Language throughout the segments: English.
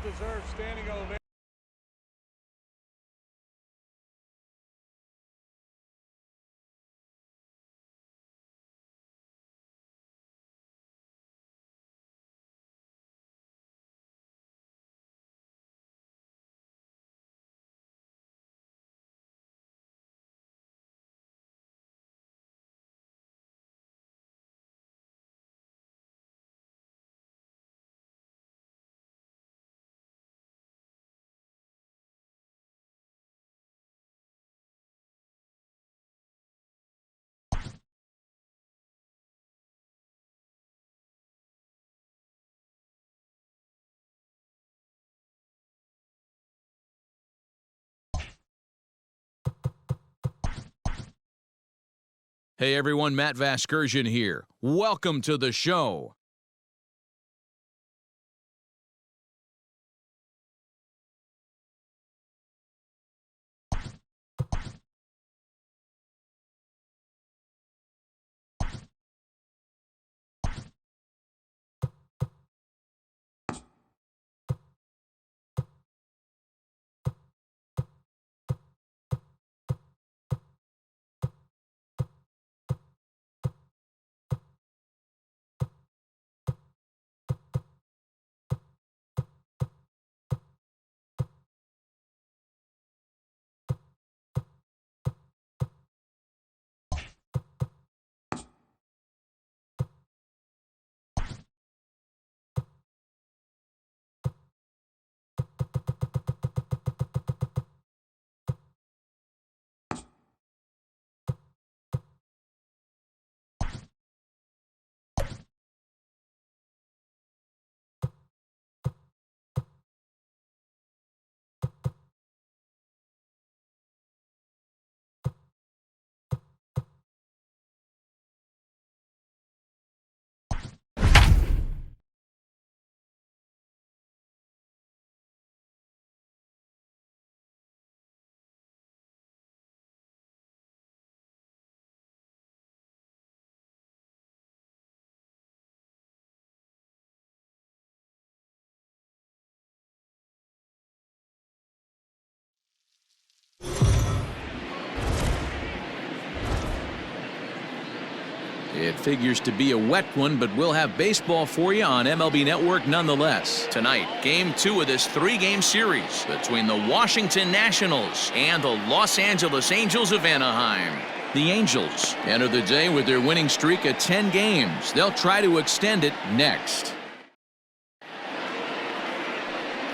Well-deserved standing ovation. Hey everyone, Matt Vasgersian here. Welcome to the show. It figures to be a wet one, but we'll have baseball for you on MLB Network nonetheless. Tonight, Game 2 of this 3-game series between the Washington Nationals and the Los Angeles Angels of Anaheim. The Angels enter the day with their winning streak at 10 games. They'll try to extend it next.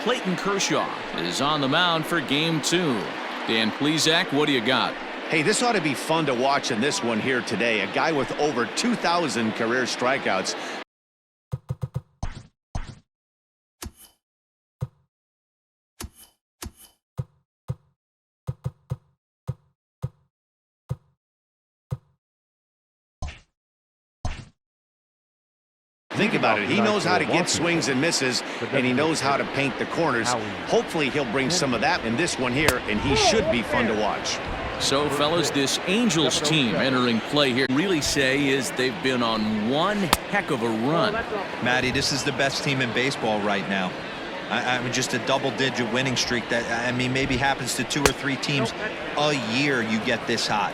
Clayton Kershaw is on the mound for Game 2. Dan Plesac, what do you got? Hey, this ought to be fun to watch in this one here today. A guy with over 2,000 career strikeouts. Think about it. He knows how to get swings and misses, and he knows how to paint the corners. Hopefully, he'll bring some of that in this one here, and he should be fun to watch. So, fellas, this Angels team entering play here really say is they've been on one heck of a run. Matty, this is the best team in baseball right now. I mean, just a double-digit winning streak that, I mean, maybe happens to 2 or 3 teams a year you get this hot.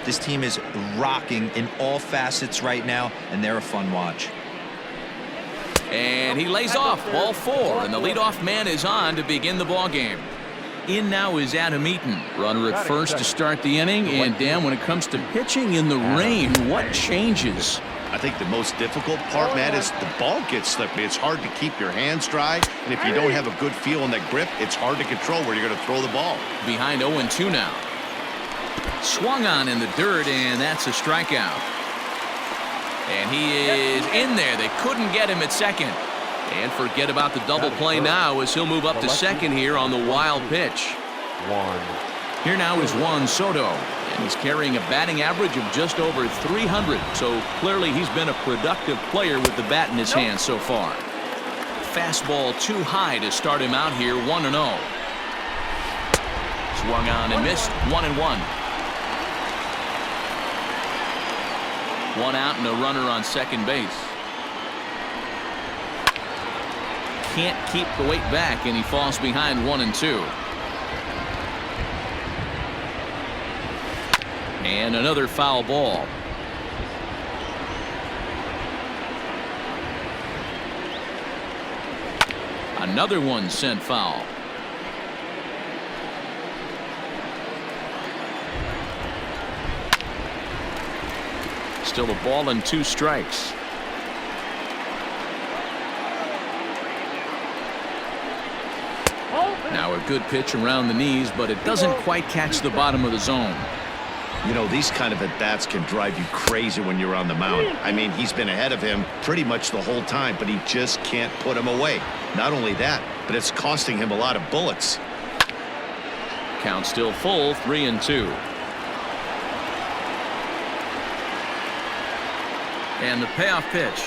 This team is rocking in all facets right now, and they're a fun watch. And he lays off ball 4, and the leadoff man is on to begin the ball game. In now is Adam Eaton, runner at first to start the inning. And Dan, when it comes to pitching in the rain, what changes? I think the most difficult part, Matt, is the ball gets slippery. It's hard to keep your hands dry, and if you don't have a good feel in that grip, it's hard to control where you're going to throw the ball. Behind 0-2 now. Swung on in the dirt, and that's a strikeout. And he is in there. They couldn't get him at second. And forget about the double play now as he'll move up to second here on the wild pitch. Here now is Juan Soto, and he's carrying a batting average of just over 300. So clearly he's been a productive player with the bat in his hand so far. Fastball too high to start him out here, 1-0. Swung on and missed, 1-1. One out and a runner on second base. Can't keep the weight back, and he falls behind 1-2. And another foul ball. Another one sent foul. Still a ball and 2 strikes. Now a good pitch around the knees, but it doesn't quite catch the bottom of the zone. You know, these kind of at-bats can drive you crazy when you're on the mound. I mean, he's been ahead of him pretty much the whole time, but he just can't put him away. Not only that, but it's costing him a lot of bullets. Count still full, 3-2. And the payoff pitch.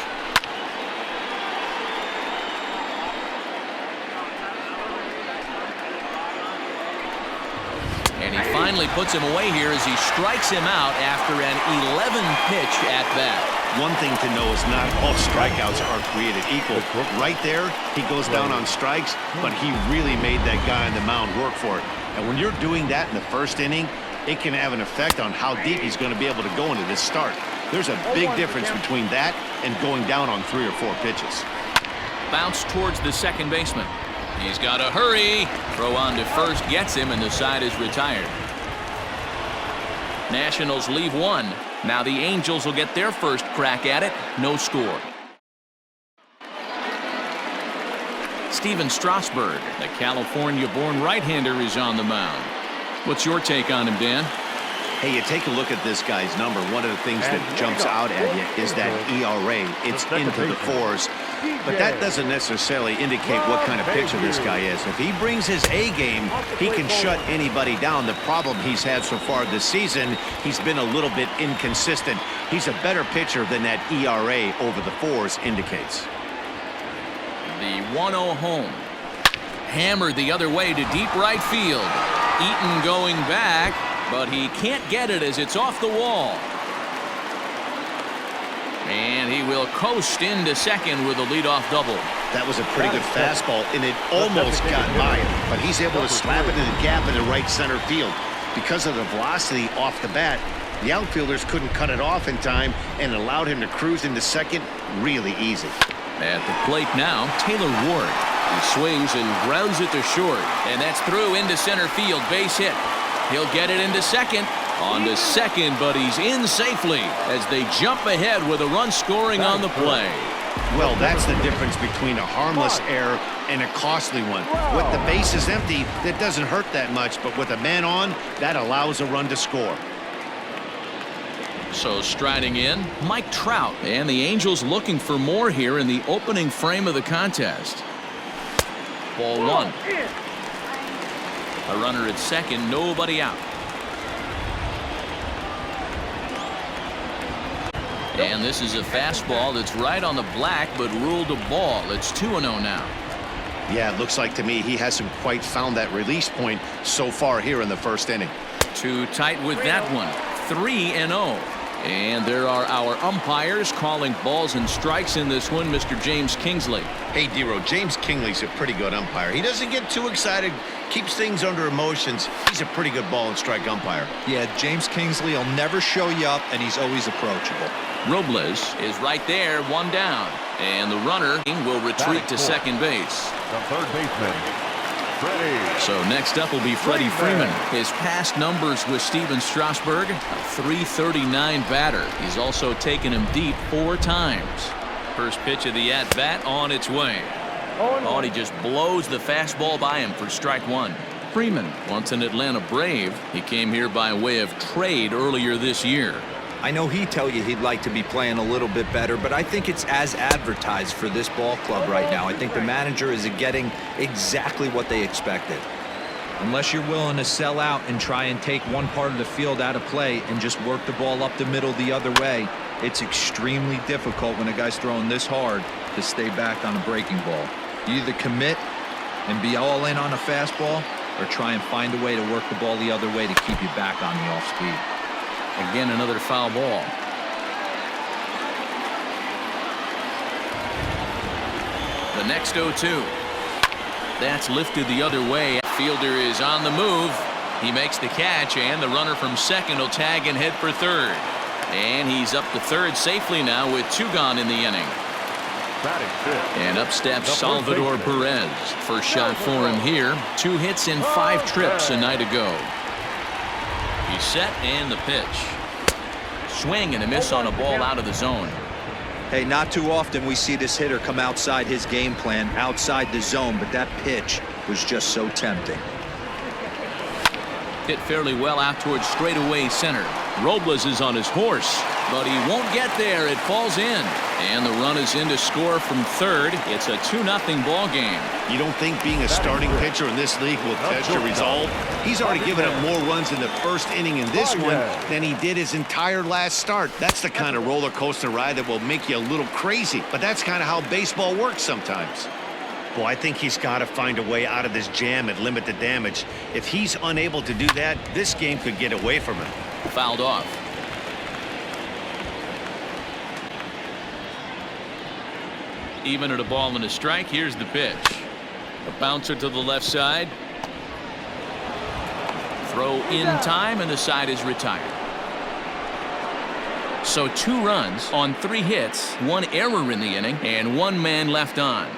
And he finally puts him away here as he strikes him out after an 11-pitch at-bat. One thing to know is not all strikeouts are created equal. Right there, he goes down on strikes, but he really made that guy on the mound work for it. And when you're doing that in the first inning, it can have an effect on how deep he's going to be able to go into this start. There's a big difference between that and going down on 3 or 4 pitches. Bounce towards the second baseman. He's got to hurry. Throw on to first gets him, and the side is retired. Nationals leave 1. Now the Angels will get their first crack at it. No score. Steven Strasburg, the California-born right-hander, is on the mound. What's your take on him, Dan? Hey, you take a look at this guy's number. One of the things that jumps out at you is that ERA. It's into the 4s. But that doesn't necessarily indicate what kind of pitcher this guy is. If he brings his A game, he can shut anybody down. The problem he's had so far this season, he's been a little bit inconsistent. He's a better pitcher than that ERA over the 4s indicates. The 1-0 home. Hammered the other way to deep right field. Eaton going back, but he can't get it as it's off the wall. And he will coast into second with a leadoff double. That was a pretty good fastball, and it almost got by him, but he's able to slap it in the gap in the right center field. Because of the velocity off the bat, the outfielders couldn't cut it off in time and allowed him to cruise into second really easy. At the plate now, Taylor Ward. He swings and grounds it to short, and that's through into center field. Base hit. He'll get it into second. On to second, but he's in safely as they jump ahead with a run scoring on the play. Well, that's the difference between a harmless error and a costly one. With the bases empty, that doesn't hurt that much, but with a man on, that allows a run to score. So striding in, Mike Trout, and the Angels looking for more here in the opening frame of the contest. Ball 1. A runner at second, nobody out. And this is a fastball that's right on the black, but ruled a ball. It's 2-0 now. Yeah, it looks like to me he hasn't quite found that release point so far here in the first inning. Too tight with that one. 3-0. And there are our umpires calling balls and strikes in this one, Mr. James Kingsley. Hey, Dero, James Kingsley's a pretty good umpire. He doesn't get too excited, keeps things under emotions. He's a pretty good ball and strike umpire. Yeah, James Kingsley will never show you up, and he's always approachable. Robles is right there, 1 down. And the runner will retreat to second base. The third baseman, Freddie. So next up will be Freddie Freeman. His past numbers with Steven Strasburg, a .339 batter. He's also taken him deep 4 times. First pitch of the at-bat on its way. Oh, and he just blows the fastball by him for strike 1. Freeman, once an Atlanta Brave, he came here by way of trade earlier this year. I know he'd tell you he'd like to be playing a little bit better, but I think it's as advertised for this ball club right now. I think the manager is getting exactly what they expected. Unless you're willing to sell out and try and take one part of the field out of play and just work the ball up the middle the other way, it's extremely difficult when a guy's throwing this hard to stay back on a breaking ball. You either commit and be all in on a fastball or try and find a way to work the ball the other way to keep you back on the off speed. Again, another foul ball. next 0-2. That's lifted the other way. Fielder is on the move. He makes the catch, and the runner from second will tag and head for third. And he's up to third safely now with 2 gone in the inning. And up steps Salvador Perez. First shot for him here. 2 hits in 5 trips a night ago. He's set, and the pitch. Swing and a miss on a ball out of the zone. Hey, not too often we see this hitter come outside his game plan, outside the zone, but that pitch was just so tempting. Hit fairly well out towards straightaway center. Robles is on his horse, but he won't get there. It falls in, and the run is in to score from third. It's a 2-0 ball game. You don't think being a starting pitcher in this league will test your resolve? He's already given up more runs in the first inning in this one than he did his entire last start. That's the kind of roller coaster ride that will make you a little crazy, but that's kind of how baseball works sometimes. Well, I think he's got to find a way out of this jam and limit the damage. If he's unable to do that, this game could get away from him. Fouled off. Even at a ball and a strike. Here's the pitch. A bouncer to the left side. Throw in time, and the side is retired. So 2 runs on 3 hits, 1 error in the inning, and 1 man left on.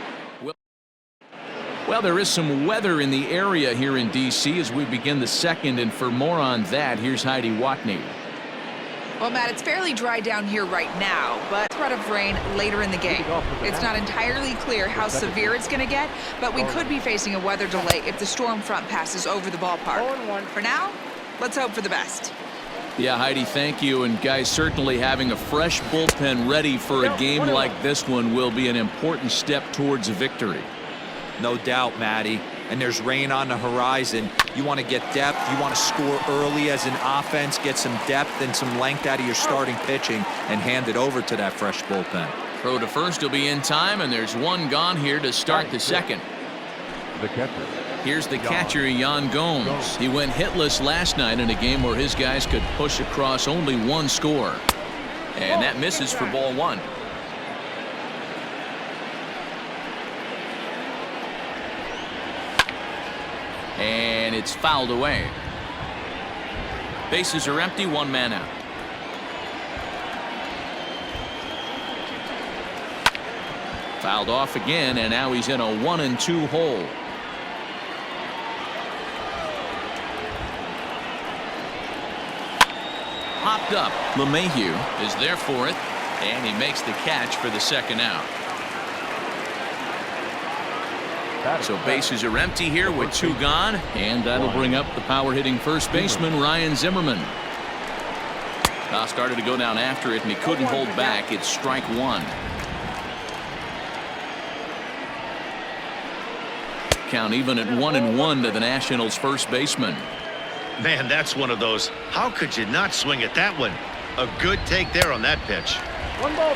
Well, there is some weather in the area here in D.C. as we begin the second, and for more on that, here's Heidi Watney. Well, Matt, it's fairly dry down here right now, but threat of rain later in the game. It's not entirely clear how severe it's going to get, but we could be facing a weather delay if the storm front passes over the ballpark. For now, let's hope for the best. Yeah, Heidi, thank you. And guys, certainly having a fresh bullpen ready for a game like this one will be an important step towards a victory. No doubt, Matty. And there's rain on the horizon. You want to get depth. You want to score early as an offense, get some depth and some length out of your starting pitching, and hand it over to that fresh bullpen. Throw to first will be in time, and there's 1 gone here to start the second. The catcher. Here's the catcher, Yan Gomes. He went hitless last night in a game where his guys could push across only 1 score. And that misses for ball 1. And it's fouled away. Bases are empty, 1 man out. Fouled off again, and now he's in a 1-2 hole. Popped up. LeMahieu is there for it, and he makes the catch for the second out. So bases are empty here with 2 gone, and that'll bring up the power-hitting first baseman, Ryan Zimmerman. Started to go down after it, and he couldn't hold back. It's strike 1. Count even at 1-1 to the Nationals' first baseman. Man, that's one of those. How could you not swing at that one? A good take there on that pitch.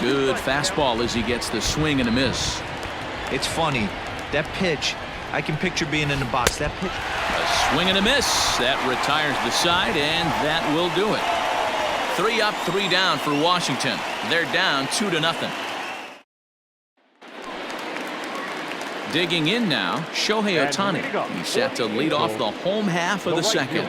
Good fastball as he gets the swing and a miss. It's funny. That pitch, I can picture being in the box. That pitch. A swing and a miss. That retires the side, and that will do it. 3 up, 3 down for Washington. They're down 2-0. Digging in now, Shohei Ohtani. He's set to lead off the home half of the second.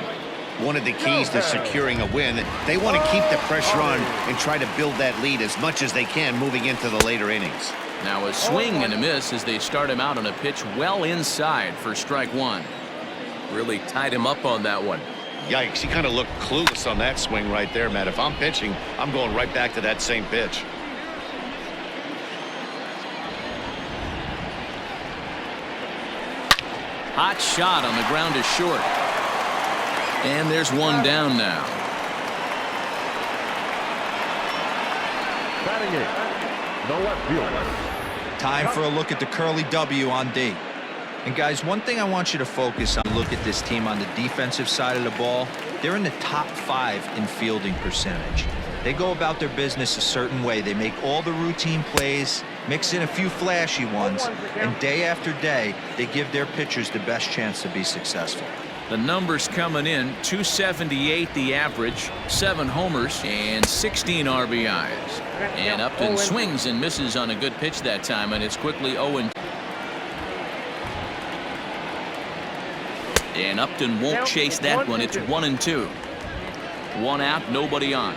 One of the keys to securing a win, they want to keep the pressure on and try to build that lead as much as they can moving into the later innings. Now a swing and a miss as they start him out on a pitch well inside for strike 1. Really tied him up on that one. Yikes, he kind of looked clueless on that swing right there, Matt. If I'm pitching, I'm going right back to that same pitch. Hot shot on the ground is short. And there's 1 down now. Batting 8. No left fielder. Time for a look at the curly W on D. And guys, one thing I want you to focus on, look at this team on the defensive side of the ball. They're in the top 5 in fielding percentage. They go about their business a certain way. They make all the routine plays, mix in a few flashy ones, and day after day, they give their pitchers the best chance to be successful. The numbers coming in, 278 the average, 7 homers, and 16 RBIs. And Upton swings and misses on a good pitch that time, and it's quickly 0-2. And Upton won't chase that one. It's 1-2. One out, nobody on.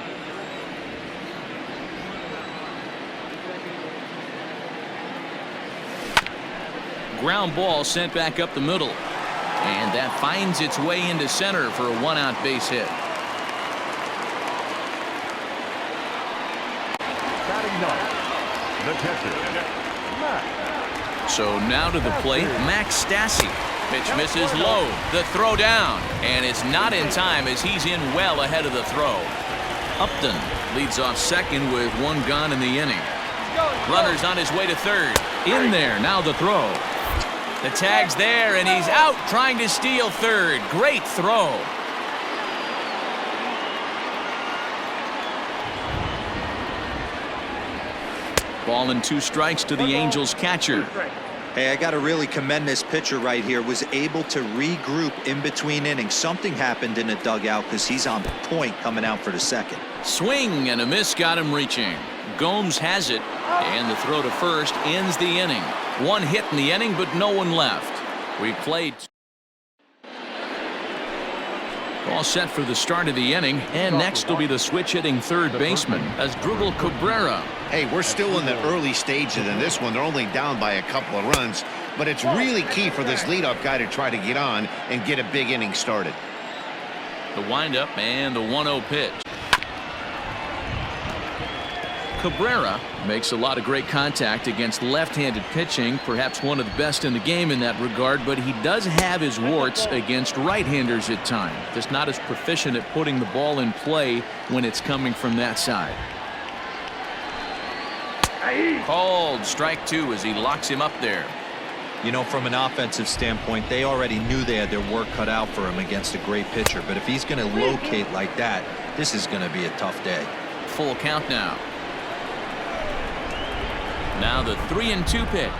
Ground ball sent back up the middle. And that finds its way into center for a one-out base hit. Batting ninth, the catcher, Max. So now to the plate, Max Stassi. Pitch misses low. The throw down. And it's not in time as he's in well ahead of the throw. Upton leads off second with one gone in the inning. Runner's on his way to third. In there, now the throw. The tag's there, and he's out trying to steal third. Great throw. Ball and 2 strikes to the Angels catcher. Hey, I got to really commend this pitcher right here. Was able to regroup in between innings. Something happened in the dugout because he's on point coming out for the second. Swing and a miss got him reaching. Gomes has it, and the throw to first ends the inning. One hit in the inning, but no one left. We played. All set for the start of the inning, and next will be the switch-hitting third baseman as Asdrubal Cabrera. Hey, we're still in the early stages in this one. They're only down by a couple of runs, but it's really key for this leadoff guy to try to get on and get a big inning started. The windup and the 1-0 pitch. Cabrera makes a lot of great contact against left-handed pitching, perhaps one of the best in the game in that regard, but he does have his warts against right-handers at times. Just not as proficient at putting the ball in play when it's coming from that side. Called strike 2 as he locks him up there. You know, from an offensive standpoint, they already knew they had their work cut out for him against a great pitcher, but if he's going to locate like that, this is going to be a tough day. Full count now. Now the 3-2 pitch.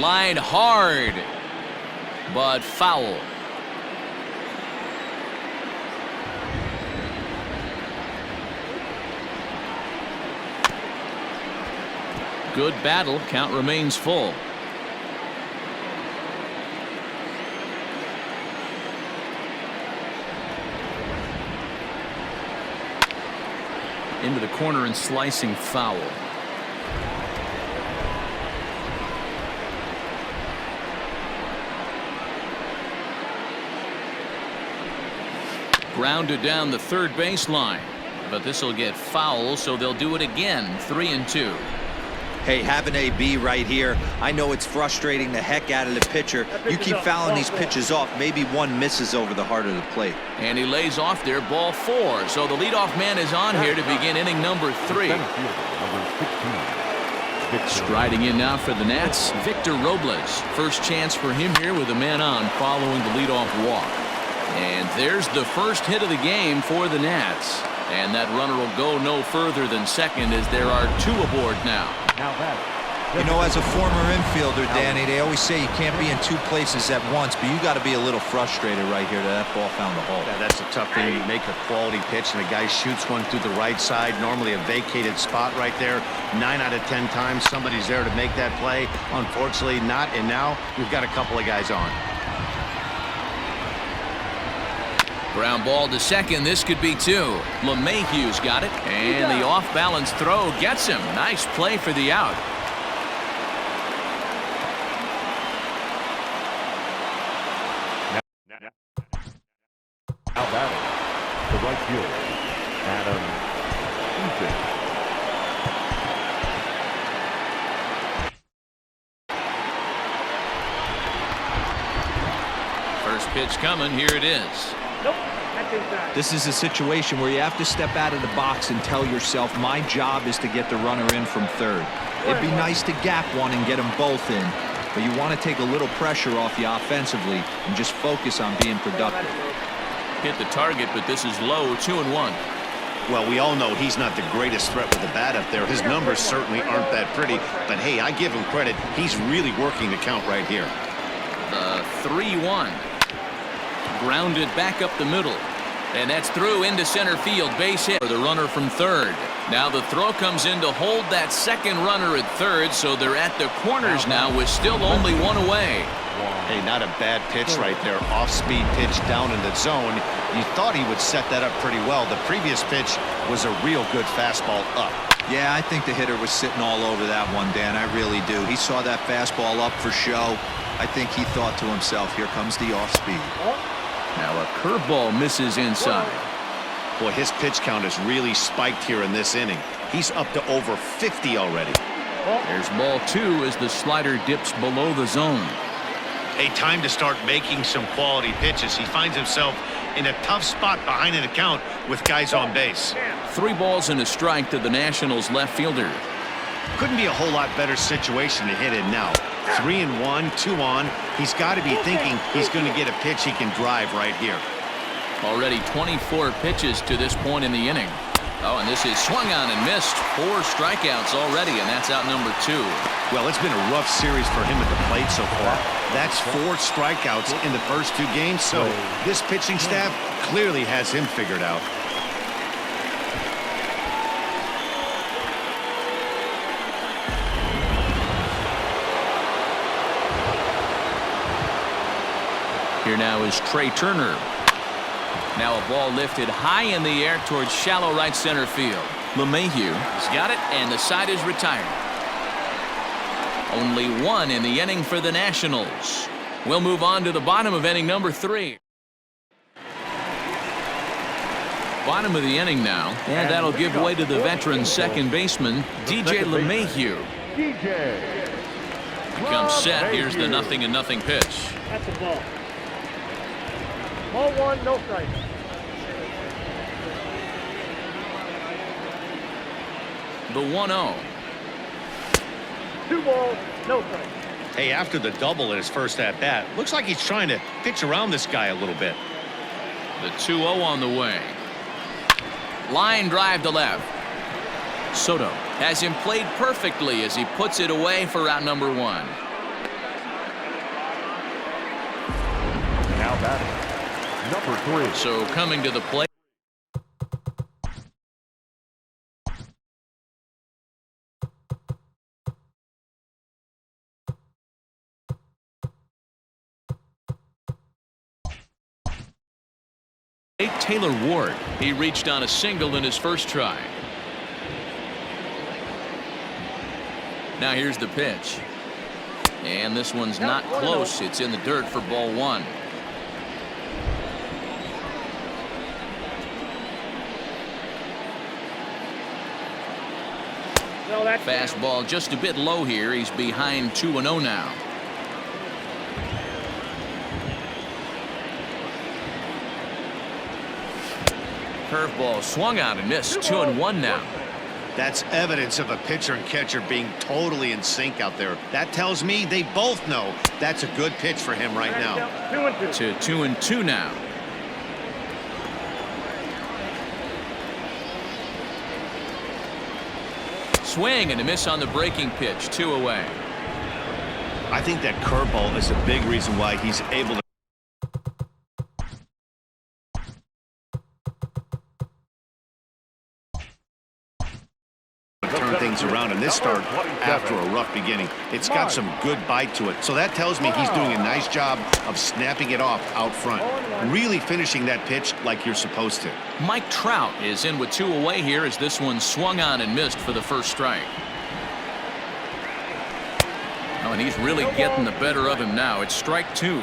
Line hard, but foul. Good battle. Count remains full. Into the corner and slicing foul. Grounded down the third baseline, but this will get foul, so they'll do it again. 3-2. Hey, have an AB right here. I know it's frustrating the heck out of the pitcher. You keep fouling these pitches off, maybe one misses over the heart of the plate. And he lays off there, ball 4. So the leadoff man is on here to begin inning number 3. Striding in now for the Nats, Victor Robles. First chance for him here with a man on following the leadoff walk. And there's the first hit of the game for the Nats. And that runner will go no further than second as there are 2 aboard now. You know, as a former infielder, Danny, they always say you can't be in 2 places at once, but you got to be a little frustrated right here that ball found the hole. Yeah, that's a tough thing. You make a quality pitch and a guy shoots one through the right side, normally a vacated spot right there. 9 out of 10 times somebody's there to make that play. Unfortunately not, and now we've got a couple of guys on. Ground ball to second. This could be 2. LeMahieu's got it, and the off-balance throw gets him. Nice play for the out. Now batting, the right fielder, Adam Eaton. First pitch coming. Here it is. This is a situation where you have to step out of the box and tell yourself, my job is to get the runner in from third. It'd be nice to gap one and get them both in, but you want to take a little pressure off you offensively and just focus on being productive. Hit the target, but this is low. 2-1. Well, we all know he's not the greatest threat with the bat up there. His numbers certainly aren't that pretty, but hey, I give him credit. He's really working the count right here. 3-1. Grounded back up the middle. And that's through into center field. Base hit for the runner from third. Now the throw comes in to hold that second runner at third, so they're at the corners now with still only one away. Hey, not a bad pitch right there. Off-speed pitch down in the zone. You thought he would set that up pretty well. The previous pitch was a real good fastball up. Yeah, I think the hitter was sitting all over that one, Dan. I really do. He saw that fastball up for show. I think he thought to himself, here comes the off-speed. Now a curveball misses inside. Boy, his pitch count has really spiked here in this inning. He's up to over 50 already. There's ball 2 as the slider dips below the zone. A time to start making some quality pitches. He finds himself in a tough spot behind an account with guys on base. 3 balls and a strike to the Nationals left fielder. Couldn't be a whole lot better situation to hit in now. 3-1, 2 on. He's got to be thinking he's going to get a pitch he can drive right here. Already 24 pitches to this point in the inning. Oh, and this is swung on and missed. 4 strikeouts already, and that's out number 2. Well, it's been a rough series for him at the plate so far. That's 4 strikeouts in the first 2 games, so this pitching staff clearly has him figured out. Here now is Trey Turner. Now a ball lifted high in the air towards shallow right center field. LeMahieu has got it, and the side is retired. Only 1 in the inning for the Nationals. We'll move on to the bottom of inning number 3. Bottom of the inning now, and that'll give way to the veteran second baseman, DJ LeMahieu. Becomes set. Here's the 0-0 pitch. That's a ball. Ball 1, no strike. The 1-0. 2 balls, no strike. Hey, after the double in his first at-bat, looks like he's trying to pitch around this guy a little bit. The 2-0 on the way. Line drive to left. Soto has him played perfectly as he puts it away for out number 1. Now batting, number 3. So coming to the plate. Taylor Ward. He reached on a single in his first try. Now here's the pitch. And this one's not close. It's in the dirt for ball 1. Fastball just a bit low here. He's behind 2-0 now. Curveball swung out and missed. 2-1 now. That's evidence of a pitcher and catcher being totally in sync out there. That tells me they both know that's a good pitch for him right now. 2-2. To 2-2 now. Swing and a miss on the breaking pitch. 2 away. I think that curveball is a big reason why he's able to turn things around in this start after a rough beginning. It's got some good bite to it, so that tells me he's doing a nice job of snapping it off out front, really finishing that pitch like you're supposed to. Mike Trout is in with 2 away here as this one swung on and missed for the first strike. Oh, and he's really getting the better of him now. It's strike 2.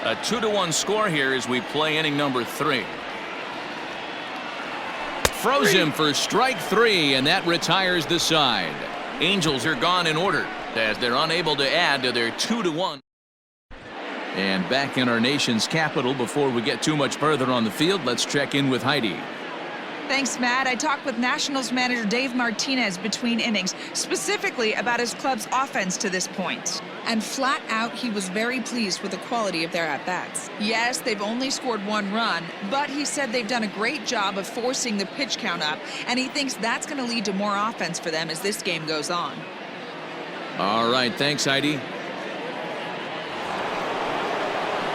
A 2-1 score here as we play inning number 3. Froze him for strike 3, and that retires the side. Angels are gone in order as they're unable to add to their 2-1. And back in our nation's capital, before we get too much further on the field, let's check in with Heidi. Thanks, Matt. I talked with Nationals manager Dave Martinez between innings, specifically about his club's offense to this point. And flat out, he was very pleased with the quality of their at-bats. Yes, they've only scored 1 run, but he said they've done a great job of forcing the pitch count up, and he thinks that's going to lead to more offense for them as this game goes on. All right, thanks, Heidi.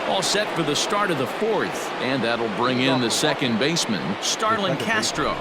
All set for the start of the 4th, and that'll bring in the second baseman, Starlin Castro.